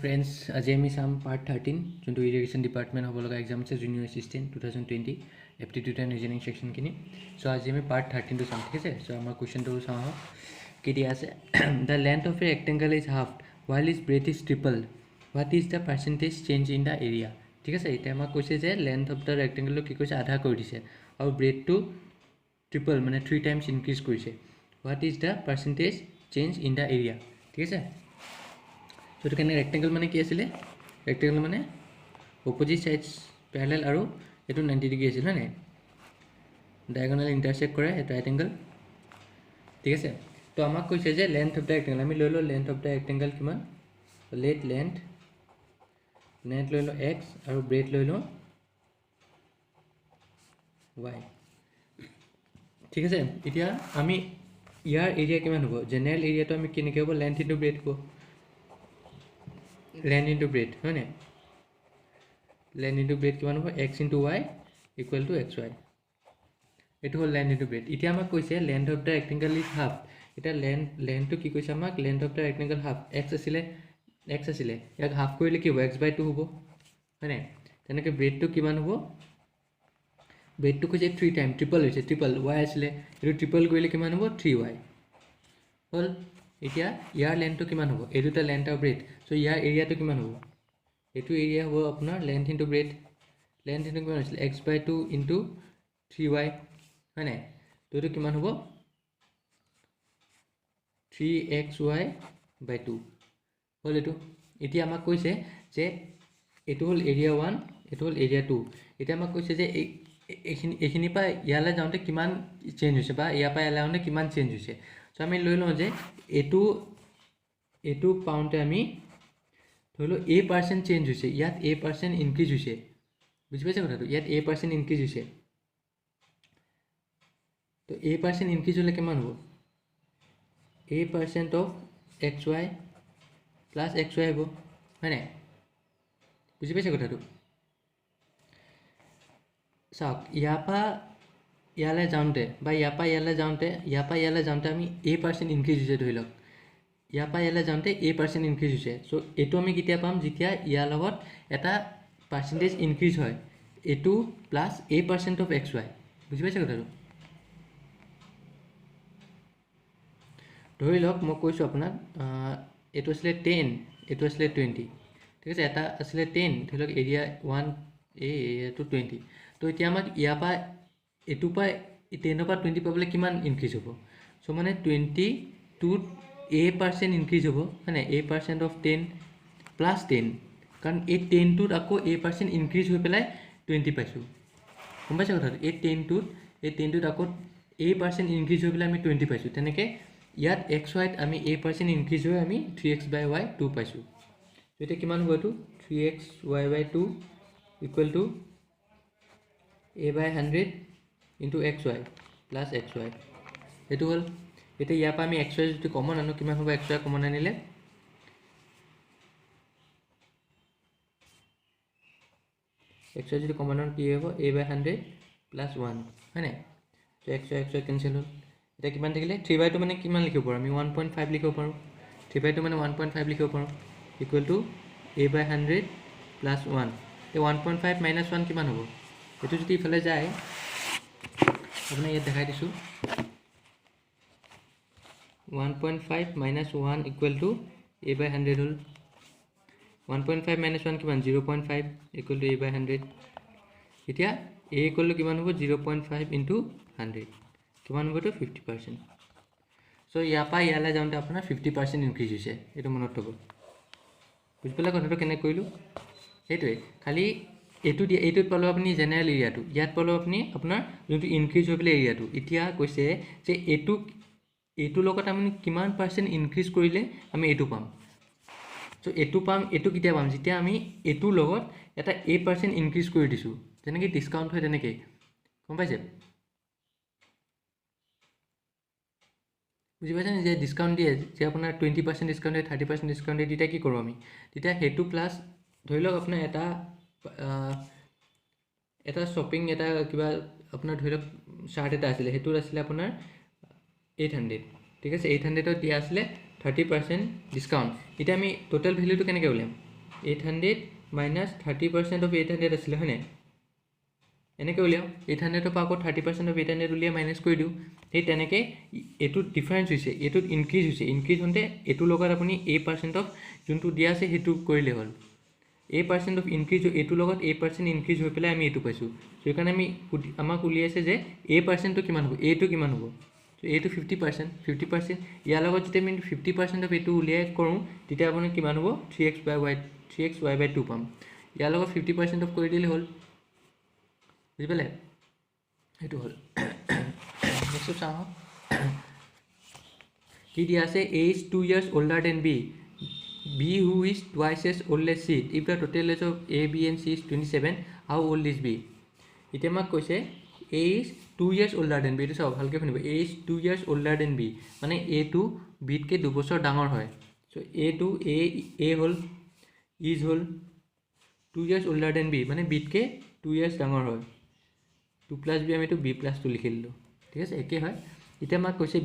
Friends आज आम चाम पार्ट 13 जो इरिगेशन डिपार्टमेंट हम लगा exam say junior assistant 2020 aptitude and reasoning section खी सो आज आम पार्ट 13 तो चाम ठीक है। सो आम क्वेश्चन तो चाँ कि दिया the length of a rectangle is half while is breadth is triple what is the percentage change in the area ठीक है। इतना कैसे लेंथ ऑफ द रेक्टेंगल कि आधा कर दी और ब्रेथ तो ट्रिपल माने 3 टाइम्स इनक्रीज कर what is the percentage change in the area ठीक है। तो ये क्या रेक्टेंगल माने कि आছিলে रेक्टेंगल माने अपोजिट साइड्स पैरेलल और ये 90 डिग्री आছিলে है ना डायगोनल इंटरसेक्ट करे ये राइट एंगल ठीक है। तो आमक कैसे जे लेंथ ऑफ द रेक्टेंगल आम लो लेंथ ऑफ द रेक्टेंगल किमान लेट लेंथ लो x और ब्रेथ लो y ठीक है। इतना आम यार एरिया किमान हम जेनेरेल एरिया तो आम केनेके हम लेंथ इनटू ब्रेथ को लेंथ इनटू ब्रेथ है ना लेंथ इनटू ब्रेथ किमान हम x into y equal to xy ये हल लेंथ इनटू ब्रेथ। इतना आमक कैसे length of the rectangle is half इतना लेंथ तो कि आमक length of the rectangle half x आছিলে याक हाफ कर कि x/2 हम है ना तेने ब्रेथ तो किमान हम ब्रेथ तो कैसे 3 टाइम ट्रिपल ट्रिपल y आছিলে ये ट्रिपल कर किमान हम 3y हल। इतना यार लेंथ तो किमान हम ये दुटा लेंथ और ब्रेथ सो यार एरिया तो किमान हम ये एरिया हम अपना length into breadth length into किमान x/2 इनटू 3y है ना तो ये किमान हम 3xy/2 हल। ये इतना आमक कैसे जे ये हल एरिया 1 ये हल एरिया 2 इतना आमक कैसे जे এইখিনিৰ ইয়ালৈ যাওঁতে কিমান চেঞ্জ হৈছে বা ইয়াৰ পৰা ইয়ালৈ আহোঁতে কিমান চেঞ্জ হৈছে। সো আমি লৈ লওঁ যে এইটো পাওঁতে আমি ধৰি লওঁ a% চেঞ্জ হৈছে ইয়াত a% ইনক্ৰিজ হৈছে বুজি পাইছে কথাটো ইয়াত a% ইনক্ৰিজ হৈছে তো a% ইনক্ৰিজ হ'লে কিমান হ'ব a% of xy plus xy হ'ব হয় নাই বুজি পাইছে কথাটো। চাওক ইয়াৰ পৰা ইয়ালৈ যাওঁতে বা ইয়াৰ পৰা ইয়ালৈ যাওঁতে আমি a% ইনক্ৰিজ হৈছে ধৰি লওক ইয়াৰ পৰা ইয়ালৈ যাওঁতে a% ইনক্ৰিজ হৈছে। চ' এইটো আমি কেতিয়া পাম যেতিয়া ইয়াৰ লগত এটা পাৰ্চেণ্টেজ ইনক্ৰিজ হয় এইটো প্লাছ a% অফ xy বুজি পাইছে কথাটো। ধৰি লওক মই কৈছোঁ আপোনাক এইটো আছিলে 10 এইটো আছিলে 20 ঠিক আছে এটা আছিলে 10 ধৰি লওক এৰিয়া 1 এৰিয়াটো 20 তো এতিয়া আমাক ইয়াৰ পৰা এইটোৰ পৰা 10ৰ পৰা 20 পাবলৈ কিমান ইনক্ৰিজ হ'ব চ' মানে 22 a% ইনক্ৰিজ হ'ব হয় নাই a% অফ 10 প্লাছ 10 কাৰণ এই 10টোত আকৌ a% ইনক্ৰিজ হৈ পেলাই 20 পাইছোঁ গম পাইছে কথাটো এই 10টোত আকৌ a% ইনক্ৰিজ হৈ পেলাই আমি 20 পাইছোঁ তেনেকৈ ইয়াত xyত আমি a% ইনক্ৰিজ হৈ আমি 3x/y2 পাইছোঁ। এতিয়া কিমান হ'ব এইটো 3xy/2 equal to a/100 into xy plus xy এইটো হ'ল। এতিয়া ইয়াৰ পৰা আমি xy যদি কমন আনো কিমান হ'ব xy কমন আনিলে xy যদি কমন আনো কি হ'ব a/100 প্লাছ 1 হয় নাই তো xy কেঞ্চেল হ'ল। এতিয়া কিমান থাকিলে 3/2 মানে কিমান লিখিব পাৰোঁ আমি 1.5 লিখিব পাৰোঁ 3/2 মানে 1.5 লিখিব পাৰোঁ ইকুৱেল টু a/100 প্লাছ 1 এই 1.5 মাইনাছ 1 কিমান হ'ব এইটো যদি ইফালে যায় আপোনাৰ ইয়াত দেখাই দিছোঁ 1.5 মাইনাছ 1 ইকুৱেল টু a/100 হ'ল 1.5 মাইনাছ 1 কিমান 0.5 ইকুৱেল টু a/100 এতিয়া a ইকুৱেল টু কিমান হ'ব 0.5 ইনটু 100 কিমান হ'ব এইটো 50%। চ' ইয়াৰ পৰা ইয়ালৈ যাওঁতে আপোনাৰ 50% ইনক্ৰিজ হৈছে এইটো মনত থ'ব বুজি পেলাই কথাটো কেনেকৈ কৰিলোঁ সেইটোৱে খালি এইটোত পালোঁ আপুনি জেনেৰেল এৰিয়াটো ইয়াত পালোঁ আপুনি আপোনাৰ যোনটো ইনক্ৰিজ হৈ পেলাই এৰিয়াটো এতিয়া কৈছে যে এইটোৰ লগত আমি কিমান পাৰ্চেণ্ট ইনক্ৰিজ কৰিলে আমি এইটো পাম। চ' এইটো কেতিয়া পাম যেতিয়া আমি এইটোৰ লগত এটা a% ইনক্ৰিজ কৰি দিছোঁ যেনেকৈ ডিছকাউণ্ট হয় তেনেকৈ গম পাইছে বুজি পাইছেনে যে ডিছকাউণ্ট দিয়ে যে আপোনাৰ 20% ডিছকাউণ্ট দিয়ে 30% ডিছকাউণ্ট দিয়ে তেতিয়া কি কৰোঁ আমি তেতিয়া সেইটো প্লাছ ধৰি লওক আপোনাৰ এটা শ্বপিং এটা কিবা আপোনাৰ ধৰি লওক চাৰ্ট এটা আছিলে সেইটোত আছিলে আপোনাৰ 800 ঠিক আছে 800ত দিয়া আছিলে 30% ডিছকাউণ্ট এতিয়া আমি টোটেল ভেলুটো কেনেকৈ উলিয়াম 800 মাইনাছ 30% অফ 800 আছিলে হয়নে এনেকৈ উলিয়াওঁ 800ৰ পৰা আকৌ 30% অফ 800 উলিয়াই মাইনাছ কৰি দিওঁ সেই তেনেকৈ এইটোত ডিফাৰেঞ্চ হৈছে এইটোত ইনক্ৰিজ হৈছে ইনক্ৰিজ হওঁতে এইটোৰ লগত আপুনি a% অফ যোনটো দিয়া আছে সেইটো কৰিলে হ'ল a% অফ ইনক্ৰিজ এইটোৰ লগত a% ইনক্ৰিজ হৈ পেলাই আমি এইটো পাইছোঁ সেইকাৰণে আমি আমাক উলিয়াইছে যে a%টো কিমান হ'ব a টো কিমান হ'ব চ' a টো 50% ইয়াৰ লগত যেতিয়া আমি 50% অফ এইটো উলিয়াই কৰোঁ তেতিয়া আপুনি কিমান হ'ব 3xy/2 পাম ইয়াৰ লগত 50% অফ কৰি দিলে হ'ল বুজি পালে সেইটো হ'ল নেক্সট চাওঁ কি দিয়া আছে a is 2 years older than b who is twice as old as c if the total age of a b and c is 27 how old is b এতিয়া আমাক কৈছে a is 2 years older than b এইটো চাওক ভালকৈ শুনিব a is 2 years older than b মানে a টো b তকৈ 2 বছৰ ডাঙৰ হয় চ' a টো a হ'ল is হ'ল 2 years older than b মানে b তকৈ 2 years ডাঙৰ হয় 2 + b আমি এইটো b + 2 লিখি দিলোঁ ঠিক আছে একে হয় এতিয়া আমাক কৈছে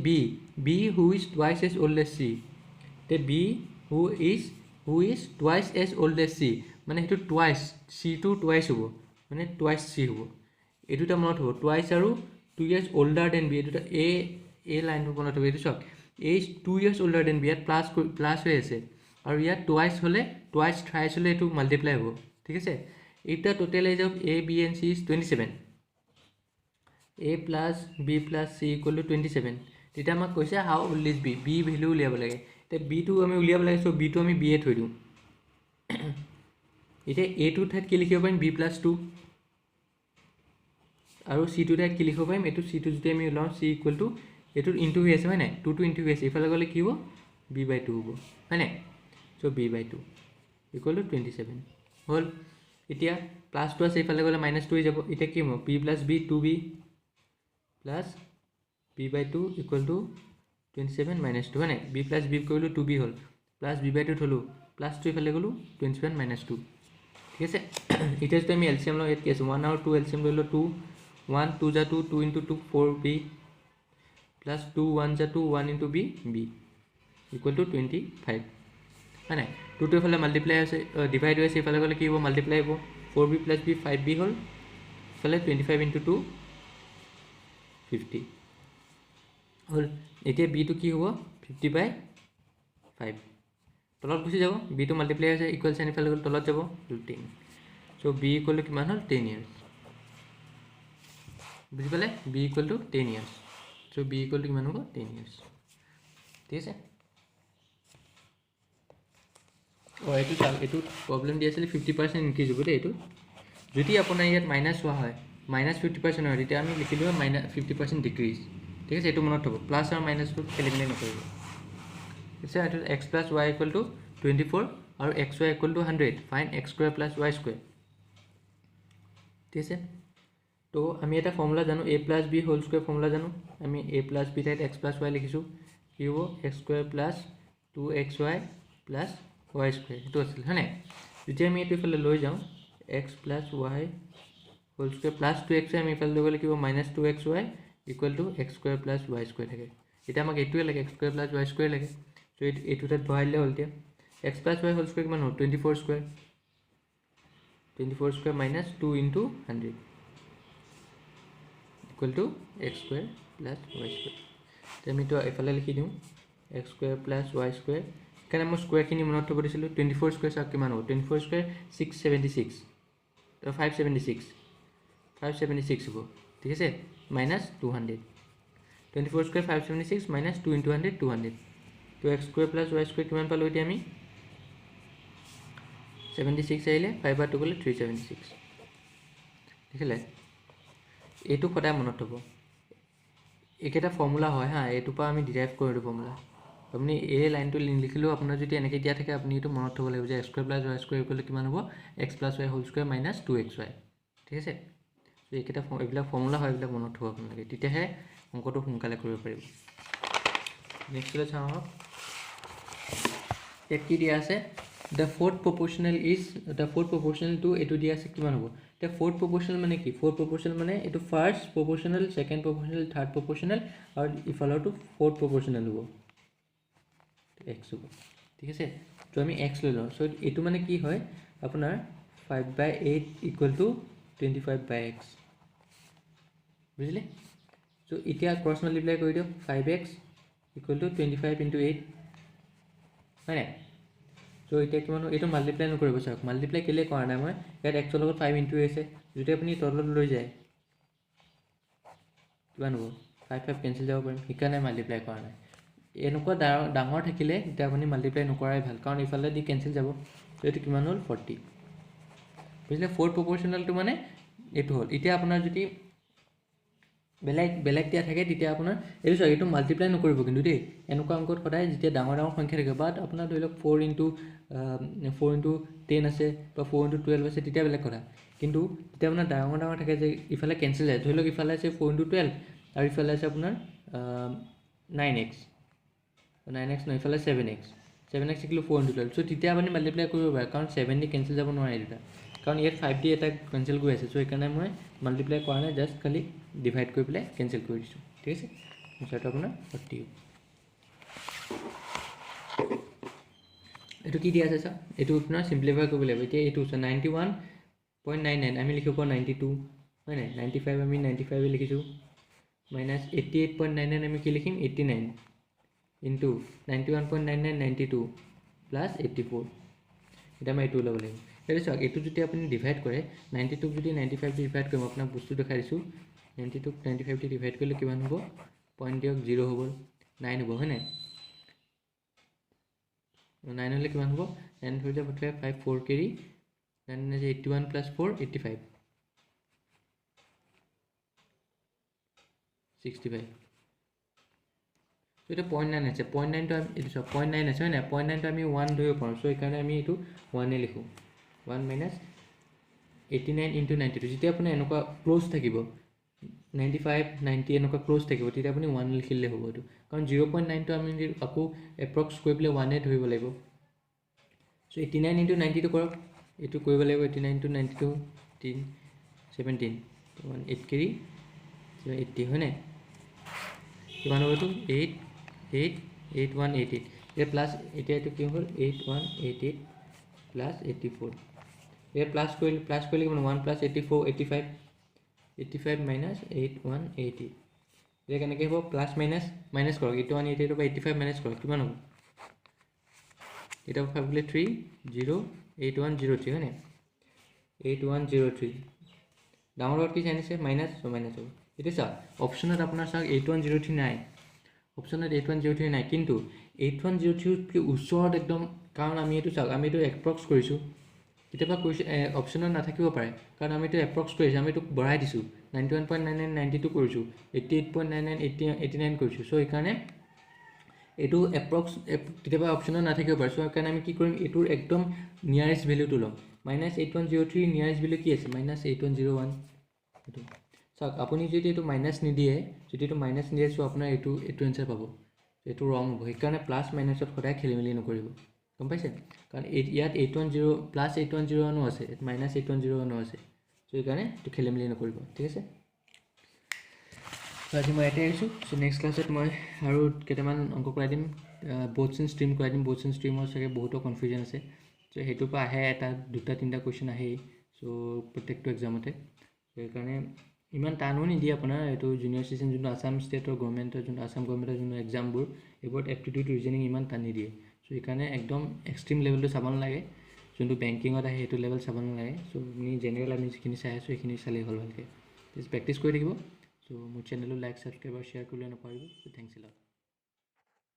b who is twice as old as c তে b who is twice as old as c মানে সেইটো twice c টো twice হ'ব মানে twice c হ'ব এই দুটা মনত হ'ব twice আৰু 2 years older than b এই দুটা a লাইনটো মনত হ'ব এইটো চাওক a is 2 years older than b ইয়াত প্লাছ হৈ আছে আৰু ইয়াত twice হ'লে twice thrice হ'লে এইটো মাল্টিপ্লাই হ'ব ঠিক আছে এতিয়া total age of a b and c is 27 a plus b plus c equal to 27 তেতিয়া আমাক কৈছে how old is b b value উলিয়াব লাগে তে b টো আমি উলিয়াব লাগে সো b টো আমি b এ থৈ দিওঁ এতিয়া a টো ঠাইত কি লিখিব পাৰিম b plus 2 আৰু c টো ঠাইত কি লিখিব পাৰিম এটো c টো যদি আমি উলাও c equal to এটো ইনটু হৈ আছে হয় নাই 2 টো ইনটু হৈ আছে ইফালে গলে কি হ'ব b/2 হ'ব হয় নাই সো b/2 equal to 27 হল এতিয়া প্লাস 2 আছে ইফালে গলে -2 হৈ যাব এটা কি হ'ব b plus b 2b plus b/2 equal to 27 minus 2 হয় নাই b plus b কৰিলো 2b হ'ল plus b/2 থলো plus 2 ইফালে গলো 27 minus 2 ঠিক আছে এটা যদি আমি এলসিএম লওঁ কি আছে 1 আৰু 2 এলসিএম ললো 2 1 2 যা 2 2 into 2 4b plus 2 1 যা 2 1 into b b equal to 25 হয় নাই 2 টো ইফালে মাল্টিপ্লাই আছে ডিভাইড হৈ আছে ইফালে গলে কি হ'ব মাল্টিপ্লাই হ'ব 4b plus b 5b হ'ল ইফালে 25 into 2 50 হল এতিয়া b টো কি হ'ব 50/5 তলত গুচি যাব b টো মাল্টিপ্লাই আছে ইকুৱেল সাইন ইফালে গলে তলত যাব 10 সো b ইকুৱেল টু কিমান হ'ল 10 ইয়াৰ্স বুজি পালে b equal to 10 years so b equal to কিমান হ'ব 10 ইয়াৰ্স ঠিক আছে ও এইটো চাওক এইটো প্ৰবলেম দি আছিল 50% ইনক্ৰিজ হ'ব দে এইটো যদি আপোনাৰ ইয়াত মাইনাস হোৱা হয় -50% হয় তেতিয়া আমি লিখিলো -50% ডিক্ৰিজ ঠিক আছে এইটো মনত থব প্লাস আৰু মাইনাসটো খেলিমেলি নকৰিব ঠিক আছে x plus y equal to 24 আৰু xy equal to 100 find x square plus y square ঠিক আছে তো আমি এটা ফৰ্মুলা জানো a plus b whole square formula জানো আমি a plus b ঠাইত x plus y লিখিছো কি হ'ব x square plus 2xy plus y square এটো আছিল হয়নে যেতিয়া আমি এটো ইফালে লৈ যাওঁ x plus y whole square plus 2xy আমি ইফালে লৈ গলে কি হ'ব -2xy equal to x square plus y square থাকে এটা আমাক এটোৱে লাগে x square plus y square লাগে সো এটোতে বহাইলে হ'ল এতিয়া x plus y whole square কিমান হ'ব 24 square minus 2 into 100 equal to x square plus y square তে আমি তো এফালে লিখি দিওঁ x square plus y square কানে মই স্কয়ার খিনি মনত থব দিছিলো 24 স্কয়ার সাক কিমান হ'ব 24 স্কয়ার 676 তো 576 হ'ব ঠিক আছে minus 200 24 square 576 minus 2 into 100 200 তো x square plus y square কিমান পালো এতিয়া আমি 76 আহিলে 5 বাৰ 2 গলে 376 দেখিলে এটো সদায় মনত থব একেটা ফৰ্মুলা হয় হা এটো পা আমি ডিৰাইভ কৰিলো ফৰ্মুলা আপুনি এই লাইনটো লিখিলো আপোনাৰ যদি এনেকৈ দিয়া থাকে আপুনি এটো মনত থব লাগিব যে x square plus y square equal to কিমান হ'ব x plus y whole square minus 2xy ঠিক আছে তো একেটা এইবিলাক ফৰ্মুলা হয় এইবিলাক মনত থব আপোনালোকে তেতিয়াহে অংকটো সোনকালে কৰিব পাৰিব নেক্সট চাওঁ এক কি দিয়া আছে the fourth proportional to এটো দিয়া আছে কিমান হ'ব তে fourth proportional মানে কি fourth proportional মানে এটো first proportional second proportional third proportional আৰু ইফালৰটো fourth proportional হ'ব x হ'ব ঠিক আছে চ' আমি x লৈ লওঁ চ' এইটো মানে কি হয় আপোনাৰ 5/8 = 25/x বুজিলে চ' এতিয়া ক্ৰছ মাল্টিপ্লাই কৰি দিয়ক 5x = 25 × 8 হয় নাই চ' এতিয়া কিমান এইটো মাল্টিপ্লাই নকৰিব চাওক মাল্টিপ্লাই কেলৈ কৰা নাই মই ইয়াত এক্সৰ লগত 5 ইনটু আছে যদি আপুনি তলত লৈ যায় কিমান হ'ব 5 কেঞ্চেল যাব পাৰিম সেইকাৰণে মাল্টিপ্লাই কৰা নাই এনেকুৱা ডাঙৰ থাকিলে তেতিয়া আপুনি মাল্টিপ্লাই নকৰাই ভাল কাৰণ ইফালে দি কেঞ্চেল যাব চ' এইটো কিমান হ'ল 40 বুজিলে 4 প্ৰপৰ্চনেলটো মানে এইটো হ'ল এতিয়া আপোনাৰ যদি বেলেগ দিয়া থাকে তেতিয়া আপোনাৰ এইটো চাওক এইটো মাল্টিপ্লাই নকৰিব কিন্তু দেই এনেকুৱা অংকত সদায় যেতিয়া ডাঙৰ সংখ্যা থাকে বাট আপোনাৰ ধৰি লওক 4 × 10 আছে বা 4 × 12 আছে তেতিয়া বেলেগ কথা কিন্তু যেতিয়া আপোনাৰ ডাঙৰ থাকে যে ইফালে কেঞ্চেল যায় ধৰি লওক ইফালে আছে 4 × 12 আৰু ইফালে আছে আপোনাৰ 9x নহয় ইফালে 7x = 4 × 12 চ' তেতিয়া আপুনি মাল্টিপ্লাই কৰিব পাৰে কাৰণ 7 দি কেঞ্চেল যাব নোৱাৰে দুটা কাৰণ ইয়াত 5 দি এটা কেঞ্চেল গৈ আছে চ' সেইকাৰণে মই মাল্টিপ্লাই কৰা নাই জাষ্ট খালি ডিভাইড কৰি পেলাই কেঞ্চেল কৰি দিছোঁ ঠিক আছে আনচাৰটো আপোনাৰ 40 এইটো কি দিয়া আছে চাওক এইটো আপোনাৰ চিম্পলিফাই কৰিব লাগিব এতিয়া এইটো 91.99 আমি লিখিব পাৰোঁ 92 হয় নাই 95 আমি 95 লিখিছোঁ মাইনাছ 88.99 আমি কি লিখিম 89 ইনটু 91.99 92 প্লাছ 84 এতিয়া আমি এইটো ওলাব লাগিব এইটো চাওক এইটো যদি আপুনি ডিভাইড কৰে 92 যদি 95 দি ডিভাইড কৰিম আপোনাক বস্তু দেখাই দিছোঁ 92 95 দি ডিভাইড কৰিলে কিমান হ'ব পইণ্ট দিয়ক 0 হ'ব 9 হ'ব হয় নাই 9 হ'লে কিমান হ'ব 9 ধৰিলে 5 4 কেৰি 9 81 + 4 85 65 চ' এতিয়া 0.9 আছে 0.9টো আমি এইটো চাওক 0.9 আছে হয় নাই 0.9টো আমি 1 ধৰিব পাৰোঁ চ' সেইকাৰণে আমি এইটো 1 লিখোঁ 1 - 89 × 92 যেতিয়া আপোনাৰ এনেকুৱা ক্ল'জ থাকিব 95 90 এনেকুৱা ক্ল'জ থাকিব তেতিয়া আপুনি 1 লিখিলে হ'ব এইটো কাৰণ 0.9টো আমি আকৌ এপ্ৰক্স কৰি পেলাই 1 ধৰিব লাগিব চ' 89 × 90টো কৰক এইটো কৰিব লাগিব 89 × 92 17 8 কেৰি 80 হয় নাই কিমান হ'ব এইটো 8188 এতিয়া প্লাছ এতিয়া এইটো কি হ'ল 8188 প্লাছ 84 এতিয়া প্লাছ কৰিলে কিমান 1 + 84 85 মাইনাছ 8188 এতিয়া কেনেকৈ হ'ব প্লাছ মাইনাছ কৰক 8188 পৰা 85 মাইনাছ কৰক কিমান হ'ব এতিয়া ভাবিলে 3 0 8103 হয় নাই 8103 ডাঙৰ লগত কি চাইন আছে মাইনাছ হ'ব এতিয়া চাওক অপশ্যনত আপোনাৰ চাওক 8103 নাই অপশ্যনত 8103 নাই কিন্তু 8103 ওচৰত একদম কাৰণ আমি এইটো চাওক আমি এইটো এপ্ৰক্স কৰিছোঁ কেতিয়াবা অপশ্যনত নাথাকিব পাৰে কাৰণ আমি এইটো এপ্ৰক্স কৰিছোঁ আমি এইটো বঢ়াই দিছোঁ 91.99 92 কৰিছোঁ 88.99 89 কৰিছোঁ চ' সেইকাৰণে এইটো এপ্ৰক্স কেতিয়াবা অপশ্যনত নাথাকিব পাৰে চ' সেইকাৰণে আমি কি কৰিম এইটোৰ একদম নিয়াৰেষ্ট ভেলুটো ল'ম -8103 নিয়াৰেষ্ট ভেলু কি আছে -8101 এইটো চাওক আপুনি যদি এইটো মাইনাছ নিদিয়ে চ' আপোনাৰ এইটো এনচাৰ পাব এইটো ৰং হ'ব সেইকাৰণে প্লাছ মাইনাছত সদায় খেলি মেলি নকৰিব গম পাইছে কাৰণ ইয়াত 810 প্লাছ 8101 আছে মাইনাছ 8101 আছে চ' সেইকাৰণে এইটো খেলি মেলি নকৰিব ঠিক আছে আজি মই ইয়াতে আহিছোঁ চ' নেক্সট ক্লাছত মই আৰু কেইটামান অংক কৰাই দিম ব'থছ ইন ষ্ট্ৰীম কৰাই দিম ব'থছ ইন ষ্ট্ৰীমৰ চাগে বহুতো কনফিউজন আছে চ' সেইটোৰ পৰা আহে এটা দুটা তিনিটা কুৱেশ্যন আহেই চ' প্ৰত্যেকটো এক্সামতে সেইকাৰণে ইমান টানো নিদিয়ে আপোনাৰ এইটো জুনিয়ৰ ছিজন যোনটো আছাম ষ্টেটৰ গভৰ্ণমেণ্টৰ যোনটো আছাম গভৰ্ণমেণ্টৰ যোনটো এক্সামবোৰ এইবোৰত এপ্টিটিউড ৰিজনিং ইমান টান নিদিয়ে চ' সেইকাৰণে একদম এক্সট্ৰিম লেভেলটো চাব নালাগে যোনটো বেংকিঙত আহে সেইটো লেভেল চাব নালাগে চ' আপুনি জেনেৰেল আমি যিখিনি চাই আছোঁ সেইখিনি চালেই হ'ল ভালকৈ প্ৰেক্টিছ কৰি থাকিব চ' মোৰ চেনেলটো লাইক ছাবস্ক্ৰাইব আৰু শ্বেয়াৰ কৰিবলৈ নাপাহৰিব চ' থেংকছ এ লট